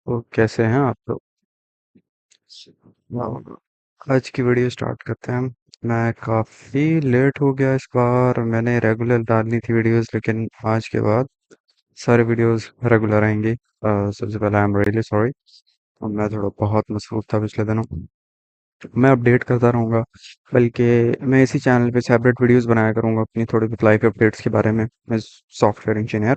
तो कैसे हैं आप लोग? वाह, आज की वीडियो स्टार्ट करते हैं हम। मैं काफ़ी लेट हो गया इस बार। मैंने रेगुलर डालनी थी वीडियोस, लेकिन आज के बाद सारे वीडियोस रेगुलर आएंगी। सबसे पहले आई एम रियली सॉरी। मैं थोड़ा बहुत मसरूफ था पिछले दिनों। मैं अपडेट करता रहूँगा, बल्कि मैं इसी चैनल पे सेपरेट वीडियोस बनाया करूँगा अपनी थोड़ी बहुत लाइफ अपडेट्स के बारे में। मैं सॉफ्टवेयर इंजीनियर,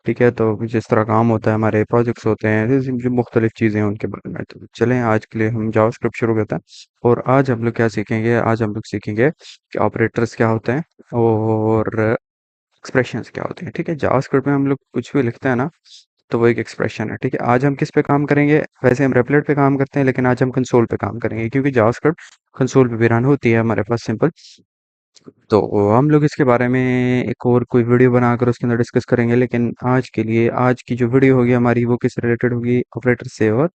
ठीक है, तो जिस तरह काम होता है, हमारे प्रोजेक्ट्स होते हैं, जैसे जो मुख्तलिफ चीज़ें हैं उनके बारे में। तो चलें, आज के लिए हम जावास्क्रिप्ट शुरू करते हैं। और आज हम लोग क्या सीखेंगे? आज हम लोग सीखेंगे कि ऑपरेटर्स क्या होते हैं और एक्सप्रेशंस क्या होते हैं। ठीक है, जावास्क्रिप्ट में हम लोग कुछ भी लिखते हैं ना, तो वो एक एक्सप्रेशन है। ठीक है, आज हम किस पे काम करेंगे? वैसे हम रेपलेट पे काम करते हैं, लेकिन आज हम कंसोल पे काम करेंगे, क्योंकि जावास्क्रिप्ट कंसोल पे भी रन होती है हमारे पास, सिंपल। तो हम लोग इसके बारे में एक और कोई वीडियो बनाकर उसके अंदर डिस्कस करेंगे, लेकिन आज के लिए आज की जो वीडियो होगी हमारी, वो किस रिलेटेड होगी? ऑपरेटर से और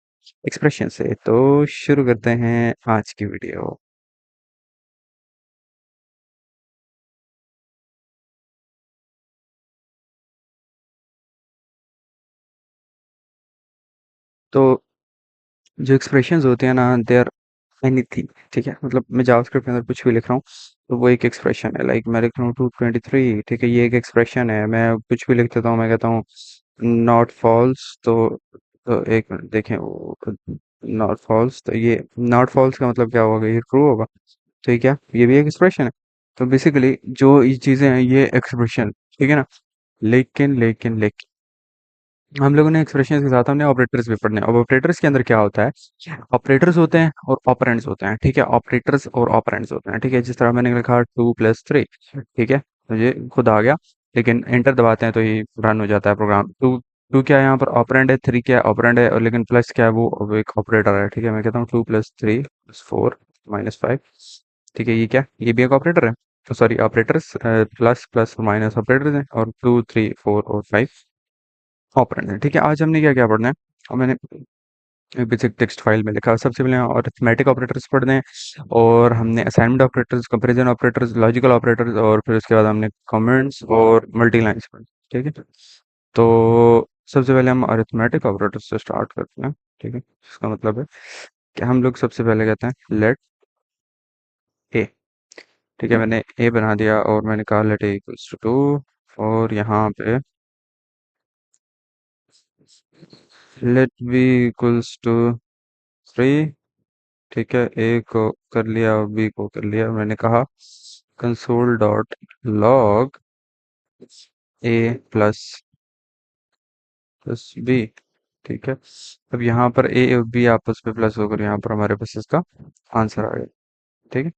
एक्सप्रेशन से। तो शुरू करते हैं आज की वीडियो। तो जो एक्सप्रेशंस होते हैं ना, दे आर एनीथिंग। ठीक है, मतलब मैं जावास्क्रिप्ट के अंदर कुछ भी लिख रहा हूँ, तो वो एक एक्सप्रेशन है। लाइक मैं लिख रहा हूँ 223, ठीक है, ये एक एक्सप्रेशन है। मैं कुछ भी लिख देता हूँ, मैं कहता हूँ नॉट फॉल्स, तो एक मिनट देखें, वो नॉट फॉल्स, तो ये नॉट फॉल्स का मतलब क्या होगा? ये ट्रू होगा। तो ये क्या, ये भी एक एक्सप्रेशन है। तो बेसिकली जो ये चीजें हैं, ये एक्सप्रेशन, ठीक है ना। लेकिन हम लोगों ने एक्सप्रेशन के साथ हमने ऑपरेटर्स भी पढ़ने हैं। अब ऑपरेटर्स के अंदर क्या होता है? ऑपरेटर्स होते हैं और ऑपरेंड्स होते हैं। ठीक है, ऑपरेटर्स और ऑपरेंड्स होते हैं। ठीक है, जिस तरह मैंने लिखा 2+3, ठीक है, मुझे खुद आ गया, लेकिन एंटर दबाते हैं तो ये रन हो जाता है प्रोग्राम। टू टू क्या है यहाँ पर? ऑपरेंड है। थ्री क्या है? ऑपरेंड है। और लेकिन प्लस क्या है? वो एक ऑपरेटर है। ठीक है, मैं कहता हूँ 2+3+4 -5। ठीक है, ये क्या? ये भी एक ऑपरेटर है। तो sorry, operators plus plus minus operators हैं, और 2 3 4 और 5 ऑपरेंड है। ठीक है, आज हमने क्या क्या पढ़ना है? और मैंने बेसिक टेक्स्ट फाइल में लिखा। सबसे पहले अरिथमेटिक ऑपरेटर्स पढ़ने हैं, और हमने assignment operators, comparison operators, logical operators, और फिर उसके बाद हमने कमेंट्स और मल्टी लाइन्स पढ़े। ठीक है, तो सबसे पहले हम अरिथमेटिक ऑपरेटर्स से स्टार्ट करते हैं। ठीक है, इसका मतलब है कि हम लोग सबसे पहले कहते हैं लेट ए। ठीक है, मैंने ए बना दिया और मैंने कहा लेट ए इक्वल्स टू 2, और यहाँ पे लेट बी इक्वल्स टू 3। ठीक है, ए को कर लिया और बी को कर लिया। मैंने कहा कंसोल डॉट लॉग ए प्लस प्लस बी। ठीक है, अब यहाँ पर ए और बी आपस में प्लस होकर यहाँ पर हमारे पास इसका आंसर आ गया। ठीक है,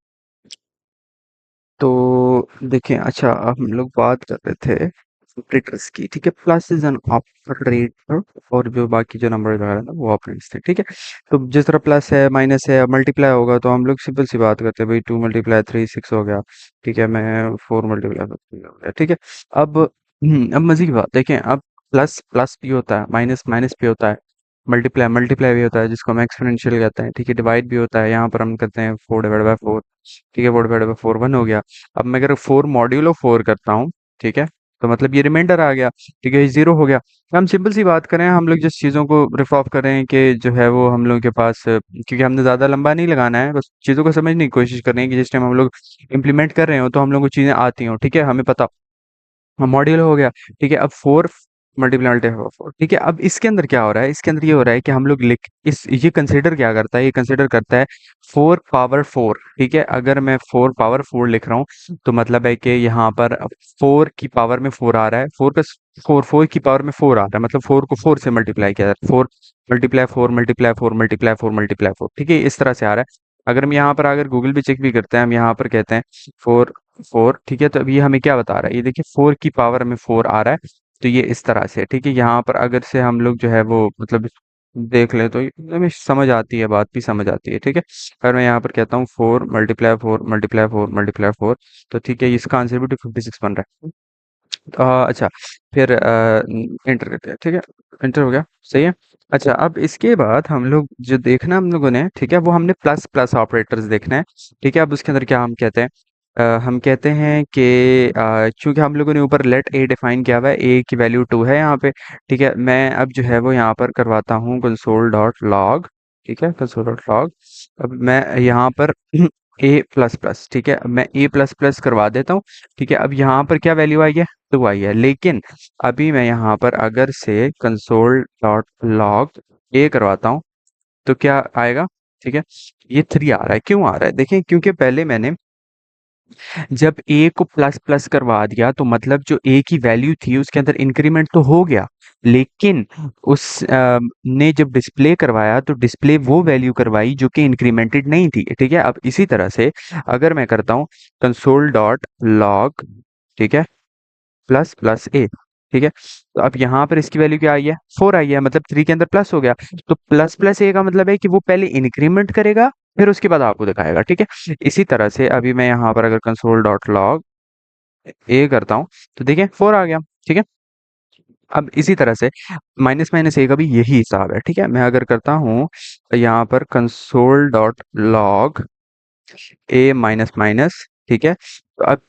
तो देखें, अच्छा, अब हम लोग बात कर रहे थे ऑपरेटर्स की। ठीक है, प्लस इज एन ऑपरेटर, और जो बाकी जो नंबर वगैरह ना, वो ऑपरेटर्स थे। ठीक है, तो जिस तरह प्लस है, माइनस है, मल्टीप्लाई होगा, तो हम लोग सिंपल सी बात करते हैं भाई, 2 × 3 6 हो गया। ठीक है, मैं 4 × 3 हो गया। ठीक है, अब अब मजे की बात देखें। अब प्लस प्लस भी होता है, माइनस माइनस भी होता है, मल्टीप्लाई मल्टीप्लाई भी होता है, जिसको हम एक्सपोनेंशियल कहते हैं। ठीक है, डिवाइड भी होता है। यहाँ पर हम करते हैं 4/4। ठीक है, 4/4 1 हो गया। अब मैं अगर 4 मॉड्यूलो 4 करता हूँ, ठीक है, तो मतलब ये रिमाइंडर आ गया। ठीक है, ये 0 हो गया। हम सिंपल सी बात करें, हम लोग जिस चीज़ों को रिफॉर्म कर रहे हैं कि जो है वो हम लोगों के पास, क्योंकि हमने ज़्यादा लंबा नहीं लगाना है, बस चीज़ों को समझने की कोशिश कर रहे हैं कि जिस टाइम हम लोग इम्प्लीमेंट कर रहे हो, तो हम लोगों को चीज़ें आती हों। ठीक है, हमें पता, हाँ, मॉड्यूल हो गया। ठीक है, अब 4 × 4 ठीक है। अब इसके अंदर क्या हो रहा है? इसके अंदर ये हो रहा है कि हम लोग लिख इस ये कंसिडर क्या करता है? ये कंसिडर करता है 4 पावर 4। ठीक है, अगर मैं 4 पावर 4 लिख रहा हूँ, तो मतलब है कि यहाँ पर 4 की पावर में 4 आ रहा है। फोर की पावर में 4 आ रहा है, मतलब 4 को 4 से मल्टीप्लाई किया जाता है। 4 × 4 × 4 × 4 × 4। ठीक है, इस तरह से आ रहा है। अगर हम यहाँ पर अगर गूगल पे चेक भी करते हैं, हम यहाँ पर कहते हैं 4 4। ठीक है, तो अब ये हमें क्या बता रहा है? ये देखिए, 4 की पावर में 4 आ रहा है। तो ये इस तरह से, ठीक है, यहाँ पर अगर से हम लोग जो है वो मतलब देख ले, तो हमें समझ आती है, बात भी समझ आती है। ठीक है, अगर मैं यहाँ पर कहता हूँ 4 × 4 × 4 × 4, तो ठीक है, इसका आंसर भी 256 बन रहा है। अच्छा, फिर एंटर करते हैं। ठीक है, एंटर हो गया, सही है। अच्छा, अब इसके बाद हम लोग जो देखना हम लोगों ने, ठीक है, वो हमने प्लस प्लस ऑपरेटर्स देखना है। ठीक है, अब उसके अंदर क्या हम कहते हैं? हम कहते हैं कि चूंकि हम लोगों ने ऊपर लेट ए डिफाइन किया हुआ है, ए की वैल्यू 2 है यहाँ पे। ठीक है, मैं अब जो है वो यहाँ पर करवाता हूँ कंसोल डॉट लॉग। ठीक है, कंसोल डॉट लॉग। अब मैं यहाँ पर ए प्लस प्लस, ठीक है, अब मैं ए प्लस प्लस करवा देता हूँ। ठीक है, अब यहाँ पर क्या वैल्यू आई है, 2 आई है, लेकिन अभी मैं यहाँ पर अगर से कंसोल डॉट लॉग ए करवाता हूँ तो क्या आएगा। ठीक है, ये 3 आ रहा है, क्यों आ रहा है, देखें, क्योंकि पहले मैंने जब ए को प्लस प्लस करवा दिया तो मतलब जो ए की वैल्यू थी उसके अंदर इंक्रीमेंट तो हो गया, लेकिन उस ने जब डिस्प्ले करवाया तो डिस्प्ले वो वैल्यू करवाई जो कि इंक्रीमेंटेड नहीं थी। ठीक है, अब इसी तरह से अगर मैं करता हूँ कंसोल डॉट लॉग, ठीक है, प्लस प्लस ए, ठीक है, तो अब यहाँ पर इसकी वैल्यू क्या आई है, 4 आई है, मतलब 3 के अंदर प्लस हो गया। तो प्लस प्लस ए का मतलब है कि वो पहले इंक्रीमेंट करेगा फिर उसके बाद आपको दिखाएगा। ठीक है, इसी तरह से अभी मैं यहाँ पर अगर कंसोल डॉट लॉग ए करता हूँ तो देखिए 4 आ गया। ठीक है, अब इसी तरह से माइनस माइनस ए का भी यही हिसाब है। ठीक है, मैं अगर करता हूँ यहाँ पर कंसोल डॉट लॉग ए माइनस माइनस, ठीक है, तो अब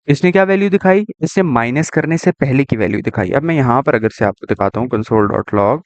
इसने क्या वैल्यू दिखाई, इससे माइनस करने से पहले की वैल्यू दिखाई। अब मैं यहाँ पर अगर से आपको दिखाता हूँ कंसोल डॉट लॉग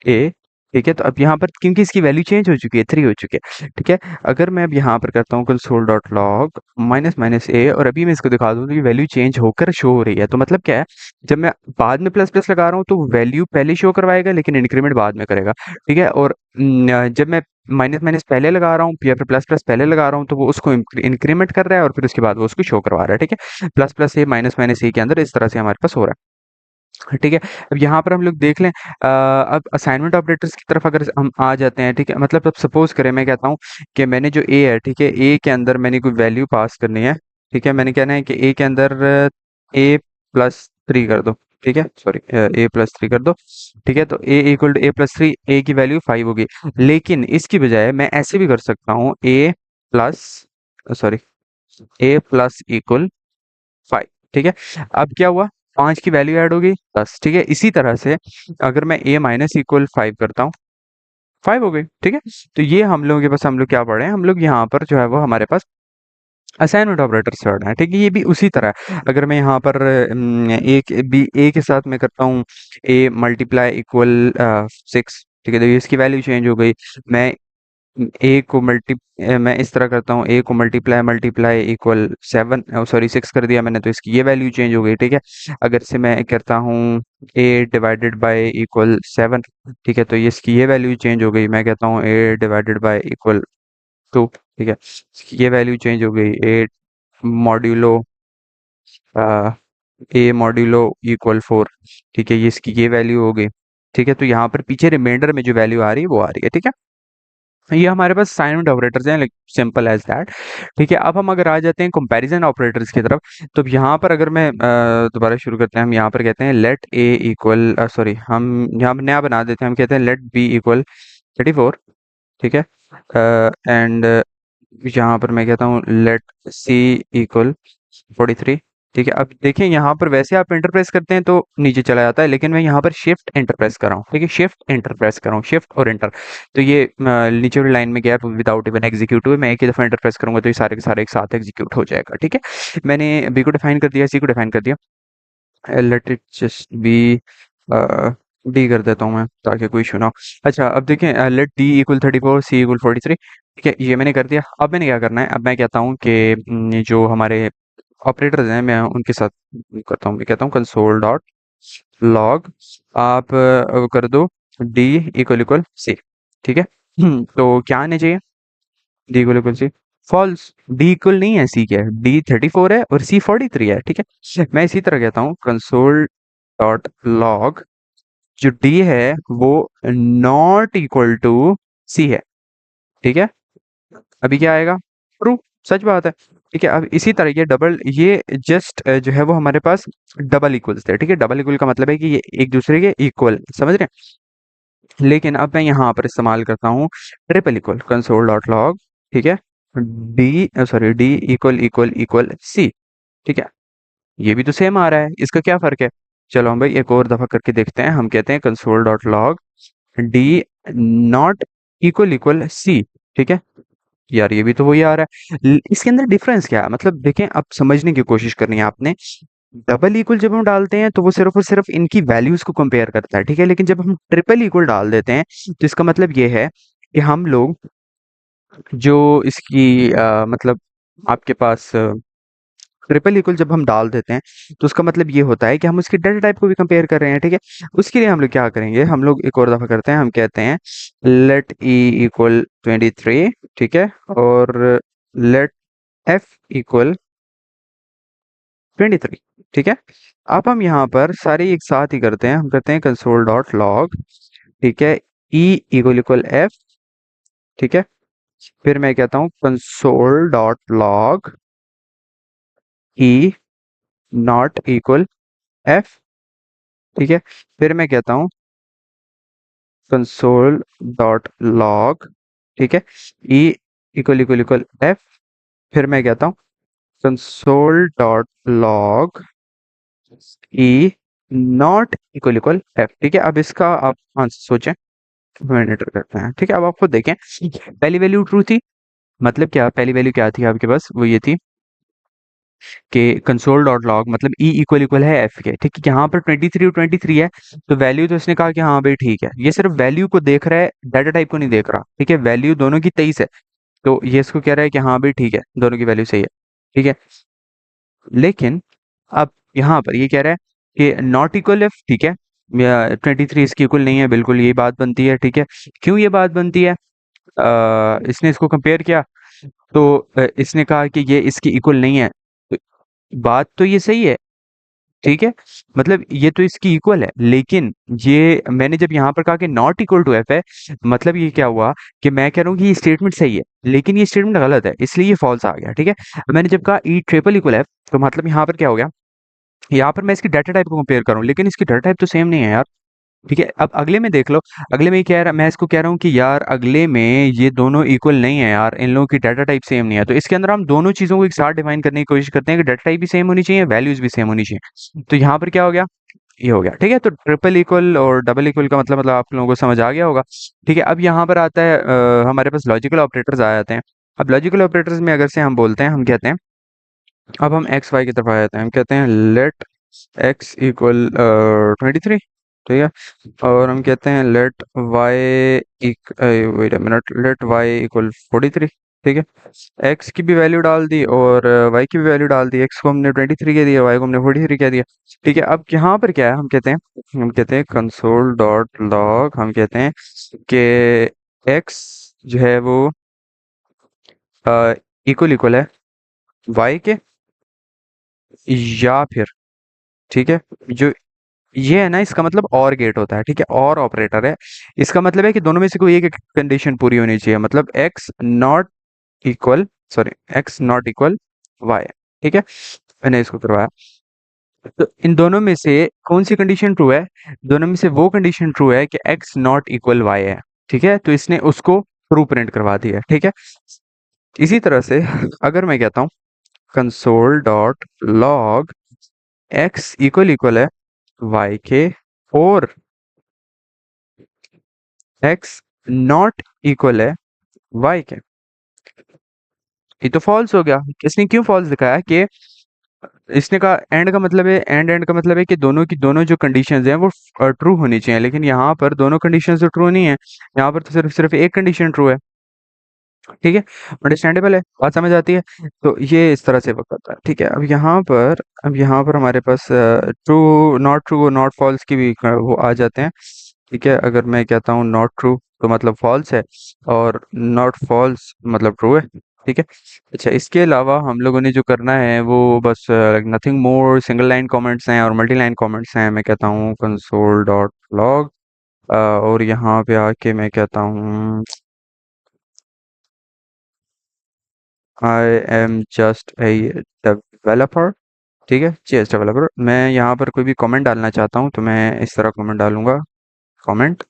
ए, ठीक है, तो अब यहाँ पर क्योंकि इसकी वैल्यू चेंज हो चुकी है, 3 हो चुकी है। ठीक है, अगर मैं अब यहाँ पर करता हूँ console dot log minus minus A और अभी मैं इसको दिखा दूँ तो ये वैल्यू चेंज होकर शो हो रही है, तो मतलब क्या है, जब मैं बाद में प्लस प्लस लगा रहा हूँ तो वैल्यू पहले शो करवाएगा लेकिन इंक्रीमेंट बाद में करेगा। ठीक है, और जब मैं माइनस माइनस पहले लगा रहा हूँ या फिर प्लस प्लस पहले लगा रहा हूँ तो वो उसको इंक्रीमेंट कर रहा है और फिर उसके बाद वो उसको शो करवा रहा है। ठीक है, प्लस प्लस ए माइनस माइनस ए के अंदर इस तरह से हमारे पास हो रहा है। ठीक है, अब यहाँ पर हम लोग देख लें, अब असाइनमेंट ऑपरेटर्स की तरफ अगर हम आ जाते हैं। ठीक है, मतलब अब सपोज करें, मैं कहता हूँ कि मैंने जो ए है, ठीक है, ए के अंदर मैंने कोई वैल्यू पास करनी है। ठीक है, मैंने कहना है कि ए के अंदर ए प्लस थ्री कर दो। ठीक है, सॉरी, ए प्लस थ्री कर दो। ठीक है, तो A equal to A plus three, A की वैल्यू 5 होगी, लेकिन इसकी बजाय मैं ऐसे भी कर सकता हूँ ए प्लस, सॉरी, ए प्लस इक्वल 5। ठीक है, अब क्या हुआ, 5 की वैल्यू ऐड हो गई 10। ठीक है, इसी तरह से अगर मैं a माइनस इक्वल 5 करता हूँ, 5 हो गई। ठीक है, तो ये हम लोगों के पास, हम लोग क्या पढ़े हैं, हम लोग यहाँ पर जो है वो हमारे पास असाइनमेंट ऑपरेटर से पढ़ना है। ठीक है, ये भी उसी तरह है। अगर मैं यहाँ पर एक बी ए के साथ मैं करता हूँ ए मल्टीप्लाई इक्वल 6। ठीक है, तो इसकी वैल्यू चेंज हो गई। मैं ए को मैं इस तरह करता हूँ, ए को मल्टीप्लाई मल्टीप्लाई इक्वल 7, सॉरी 6 कर दिया मैंने, तो इसकी ये वैल्यू चेंज हो गई। ठीक है, अगर से मैं करता हूँ ए डिवाइडेड बाय इक्वल 7, ठीक है, तो ये इसकी ये वैल्यू चेंज हो गई। मैं कहता हूँ ए डिवाइडेड बाय इक्वल 2, ठीक है, इसकी ये वैल्यू चेंज हो गई। ए मॉड्यूलो ए मॉड्यूलो इक्वल 4, ठीक है, ये इसकी ये वैल्यू हो गई। ठीक है, तो यहाँ पर पीछे रिमाइंडर में जो वैल्यू आ रही है वो आ रही है। ठीक है, ये हमारे पास असाइनमेंट ऑपरेटर्स हैं, लाइक सिंपल एज दैट। ठीक है, अब हम अगर आ जाते हैं कंपैरिजन ऑपरेटर्स की तरफ, तो यहाँ पर अगर मैं दोबारा शुरू करते हैं, हम यहाँ पर कहते हैं लेट ए इक्वल, सॉरी, हम यहाँ पर नया बना देते हैं, हम कहते हैं लेट बी इक्वल 34। ठीक है, एंड यहाँ पर मैं कहता हूँ लेट सी इक्वल 43। ठीक है, अब देखें यहाँ पर वैसे आप एंटर प्रेस करते हैं तो नीचे चला जाता है, लेकिन मैं यहाँ पर शिफ्ट एंटर प्रेस कर रहा हूँ। ठीक है, शिफ्ट एंटर प्रेस कर रहा हूँ, शिफ्ट और एंटर, तो ये नीचे वाली लाइन में गैप विदाउट इवन एग्जीक्यूट हुए, मैं एक ही दफा एंटर प्रेस करूंगा तो ये सारे के सारे एक साथ एग्जीक्यूट हो जाएगा। ठीक है, मैंने बी को डिफाइन कर दिया, सी को डिफाइन कर दिया, let it just be, D कर देता हूँ मैं ताकि कोई इशू ना हो। अच्छा, अब देखें, लेट डी इक्वल 34, सी इक्वल 43। ठीक है, ये मैंने कर दिया। अब मैंने क्या करना है, अब मैं कहता हूँ कि जो हमारे ऑपरेटर्स हैं मैं उनके साथ करता हूँ, मैं कहता हूँ कंसोल डॉट लॉग आप कर दो डी इक्वल इक्वल सी। ठीक है, तो क्या आने चाहिए, D equal equal C, false, D equal नहीं है सी के, डी 34 है और सी 43 है। ठीक है, मैं इसी तरह कहता हूँ कंसोल डॉट लॉग जो डी है वो नॉट इक्वल टू सी है। ठीक है, अभी क्या आएगा, ट्रू, सच बात है। ठीक है, अब इसी तरह ये डबल, ये जस्ट जो है वो हमारे पास डबल इक्वल्स थे। ठीक है, डबल इक्वल का मतलब है कि ये एक दूसरे के इक्वल, समझ रहे हैं, लेकिन अब मैं यहाँ पर इस्तेमाल करता हूँ triple equal, console dot log, ठीक है, D, sorry, D equal equal equal C. ठीक है, ये भी तो सेम आ रहा है, इसका क्या फर्क है। चलो हम भाई एक और दफा करके देखते हैं, हम कहते हैं console dot log D not equal equal C. ठीक है, यार ये भी तो वही आ रहा है। इसके अंदर डिफरेंस क्या है, मतलब देखें, अब समझने की कोशिश करनी है आपने। डबल इक्वल जब हम डालते हैं तो वो सिर्फ और सिर्फ इनकी वैल्यूज को कंपेयर करता है, ठीक है। लेकिन जब हम ट्रिपल इक्वल डाल देते हैं तो इसका मतलब ये है कि हम लोग जो इसकी मतलब आपके पास ट्रिपल इक्वल जब हम डाल देते हैं तो उसका मतलब ये होता है कि हम उसके डेटा टाइप को भी कंपेयर कर रहे हैं, ठीक है। उसके लिए हम लोग क्या करेंगे, हम लोग एक और दफा करते हैं, हम कहते हैं लेट ई इक्वल 23, ठीक है, और लेट एफ इक्वल 23, ठीक है। अब हम यहाँ पर सारे एक साथ ही करते हैं, हम करते हैं कंसोल डॉट लॉग, ठीक है, ई इक्वल इक्वल एफ, ठीक है। फिर मैं कहता हूँ console dot log E not equal F, ठीक है। फिर मैं कहता हूँ कंसोल डॉट लॉग, ठीक है, E equal equal equal F. फिर मैं कहता हूँ console dot log E not equal equal F, ठीक है। अब इसका आप आंसर सोचें, एंटर करते हैं, ठीक है। अब आप खुद देखें, पहली वैल्यू ट्रू थी, मतलब क्या, पहली वैल्यू क्या थी आपके पास, वो ये थी कि कंसोल डॉट लॉग मतलब ई इक्वल इक्वल है एफ के, ठीक है। यहाँ पर 23 और 23 है, तो वैल्यू तो इसने कहा कि हाँ भाई ठीक है, ये सिर्फ वैल्यू को देख रहा है, डाटा टाइप को नहीं देख रहा, ठीक है। वैल्यू दोनों की 23 है, तो ये इसको कह रहा है कि हाँ भाई ठीक है, दोनों की वैल्यू सही है, ठीक है। लेकिन अब यहाँ पर ये कह रहा है कि नॉट इक्वल एफ, ठीक है, 23 इसकी इक्वल नहीं है, बिल्कुल यही बात बनती है, ठीक है। क्यों ये बात बनती है, इसने इसको कंपेयर किया, तो इसने कहा कि ये इसकी इक्वल नहीं है, तो बात तो ये सही है, ठीक है। मतलब ये तो इसकी इक्वल है, लेकिन ये मैंने जब यहाँ पर कहा कि नॉट इक्वल टू एफ है, मतलब ये क्या हुआ कि मैं कह रहा हूँ कि ये स्टेटमेंट सही है, लेकिन ये स्टेटमेंट गलत है, इसलिए ये फॉल्स आ गया, ठीक है। मैंने जब कहा ई ट्रिपल इक्वल एफ, तो मतलब यहाँ पर क्या हो गया, यहाँ पर मैं इसकी डाटा टाइप को कंपेयर करूँ, लेकिन इसकी डाटा टाइप तो सेम नहीं है यार, ठीक है। अब अगले में देख लो, अगले में ये कह रहा, मैं इसको कह रहा हूँ कि यार अगले में ये दोनों इक्वल नहीं है यार, इन लोगों की डाटा टाइप सेम नहीं है, तो इसके अंदर हम दोनों चीजों को एक साथ डिफाइन करने की कोशिश करते हैं कि डाटा टाइप भी सेम होनी चाहिए, वैल्यूज भी सेम होनी चाहिए। तो यहाँ पर क्या हो गया, ये हो गया, ठीक है। तो ट्रिपल इक्वल और डबल इक्वल का मतलब आप लोगों को समझ आ गया होगा, ठीक है। अब यहाँ पर आता है हमारे पास लॉजिकल ऑपरेटर्स आ जाते हैं। अब लॉजिकल ऑपरेटर्स में अगर से हम बोलते हैं, हम कहते हैं, अब हम एक्स वाई की तरफ आ जाते हैं, हम कहते हैं लेट एक्स इक्वल 23, ठीक है, और हम कहते हैं let Y wait a minute, let Y equal 43, ठीक है। एक्स की भी वैल्यू डाल दी और वाई की भी वैल्यू डाल दी, एक्स को हमने 23 कह दिया, वाई को हमने 43 कह दिया, ठीक है। अब यहाँ पर क्या है, हम कहते हैं कंसोल डॉट लॉग, हम कहते हैं कि एक्स जो है वो इक्वल इक्वल है वाई के, या फिर, ठीक है, जो ये है ना, इसका मतलब और गेट होता है, ठीक है, और ऑपरेटर है। इसका मतलब है कि दोनों में से कोई एक कंडीशन पूरी होनी चाहिए, मतलब X not equal, sorry, X not equal Y, ठीक है। मैंने इसको करवाया, तो इन दोनों में से कौन सी कंडीशन ट्रू है, दोनों में से वो कंडीशन ट्रू है कि एक्स नॉट इक्वल वाई है, ठीक है। तो इसने उसको ट्रू प्रिंट करवा दिया, ठीक है। इसी तरह से अगर मैं कहता हूँ console dot log x equal equal है वाई के, और एक्स नॉट इक्वल है वाई के, ये तो फॉल्स हो गया। इसने क्यों फॉल्स दिखाया कि इसने कहा एंड का मतलब है, एंड का मतलब है कि दोनों की दोनों जो कंडीशंस हैं वो ट्रू होनी चाहिए, लेकिन यहाँ पर दोनों कंडीशंस तो ट्रू नहीं है, यहाँ पर तो सिर्फ सिर्फ एक कंडीशन ट्रू है, ठीक है। अंडरस्टैंडेबल है, बात समझ आती है। तो ये इस तरह से वर्क करता है, ठीक है। अब यहाँ पर हमारे पास ट्रू, नॉट ट्रू और नॉट फॉल्स की भी वो आ जाते हैं, ठीक है। अगर मैं कहता हूँ नॉट ट्रू तो मतलब फॉल्स है, और नॉट फॉल्स मतलब ट्रू है, ठीक है। अच्छा, इसके अलावा हम लोगों ने जो करना है वो बस nothing more, single line comments हैं और मल्टी लाइन कमेंट्स हैं। मैं कहता हूँ कंसोल डॉट लॉग, और यहाँ पे आके मैं कहता हूँ I am just a developer, ठीक है, जेएस डेवलपर। मैं यहाँ पर कोई भी कमेंट डालना चाहता हूँ तो मैं इस तरह कमेंट डालूंगा, कमेंट,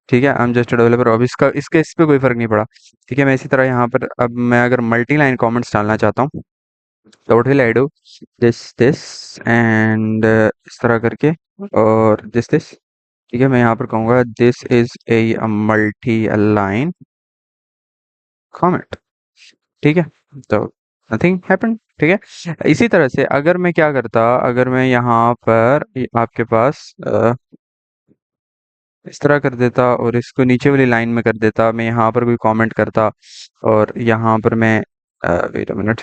ठीक है, आई एम जस्ट डेवलपर। अब इसका इसके इस पे कोई फर्क नहीं पड़ा, ठीक है। मैं इसी तरह यहाँ पर अब मैं अगर मल्टी लाइन कमेंट्स डालना चाहता हूँ तो what will I do, this and इस तरह करके, और दिस, ठीक है। मैं यहाँ पर कहूँगा this is a multi line comment, ठीक है? तो नथिंग हैपेंड, ठीक है? इसी तरह से अगर मैं क्या करता, अगर मैं यहाँ पर आपके पास इस तरह कर देता और इसको नीचे वाली लाइन में कर देता, मैं यहाँ पर कोई कमेंट करता और यहाँ पर मैं वेट अ मिनट,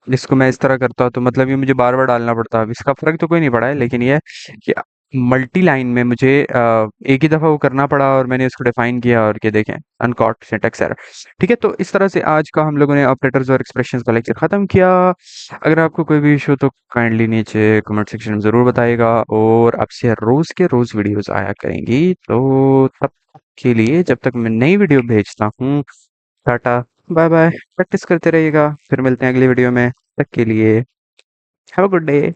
इसको मैं इस तरह करता तो मतलब ये मुझे बार-बार डालना पड़ता। अब इसका फ़र्क तो कोई नहीं पड़ा है, लेकिन ये है कि मल्टी लाइन में मुझे एक ही दफ़ा वो करना पड़ा और मैंने इसको डिफ़ाइन किया और ये देखें अनकॉट सिंटैक्स एरर। ठीक है? तो इस तरह से आज का हम लोगों ने ऑपरेटर्स और एक्सप्रेशंस का लेक्चर ख़त्म किया। अगर आपको कोई भी इश्यू हो तो काइंडली नीचे कमेंट सेक्शन में ज़रूर बताइएगा और आपसे रोज़ के रोज़ वीडियोज़ आया करेंगी। तो तब तक के लिए जब तक मैं नई वीडियो भेजता हूँ, टाटा, बाय बाय, प्रैक्टिस करते रहिएगा, फिर मिलते हैं अगली वीडियो में, तब तक के लिए हैव अ गुड डे।